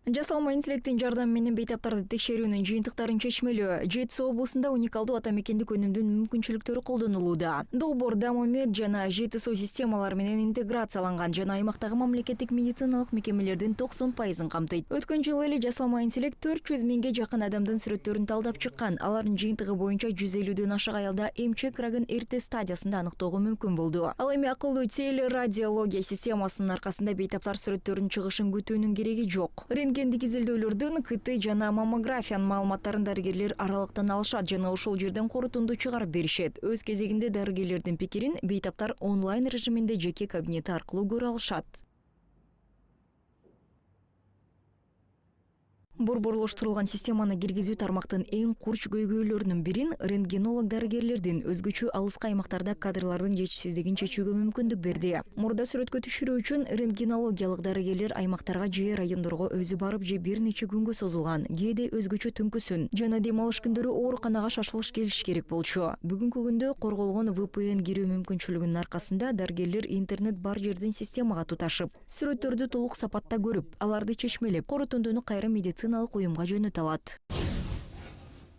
Жасалма интеллекттин жардамы менен бейтаптарды текшерүүнүн жыйынтыктарын чечмелөө Жетису облусунда уникалдуу ата мекендик өнүмдүн мүмкүнчүлүктөрү колдонулууда. Долбоор Дамомед жана Жетису системалары менен интеграцияланган жана аймактагы мамлекеттик медициналык мекемелердин 90% камтыйт. Өткөн жылы эле жасалма интеллект 400 миңге жакын адамдын сүрөттөрүн талдап чыккан. Алардын жыйынтыгы боюнча 150дөн ашык аялда эмчек рагын эрте стадиясында аныктоого мүмкүн болду. Ал эми акылдуу телерадиология системасынын аркасында бейтаптар сүрөттөрүнүн чыгышын күтүүнүн кереги жок. Рентгендик изилдөөлөрдүн КТ жана маммографиянын маалыматтарын дарыгерлер аралыктан алышат жана ошол жерден корутунду чыгарып беришет. Өз кезегинде дарыгерлердин пикирин бейтаптар онлайн режиминде жеке кабинети аркылуу көрө алышат. Борборлоштурулган системаны киргизүү тармактын эң курч көйгөйлөрүнүн бирин рентгенолог дарыгерлердин өзгөчө алыскы аймактарда кадрлардын жетишсиздигин чечүүгө мүмкүндүк берди. Мурда сүрөткө түшүрүү үчүн рентгенологиялык дарыгерлер аймактарга же райондорго өзү барып же бир нече күнгө созулган, кээде өзгөчө түнкүсүн жана дем алыш күндөрү ооруканага шашылыш келиш керек болчу. Бүгүнкү күндө корголгон VPN кирүү мүмкүнчүлүгүнүн аркасында дарыгерлер интернет бар жерден системага туташып, сүрөттөрдү толук сапатта көрүп, аларды чечмелеп, корутундуну кайра медициналык уюмга жөнөтө алат.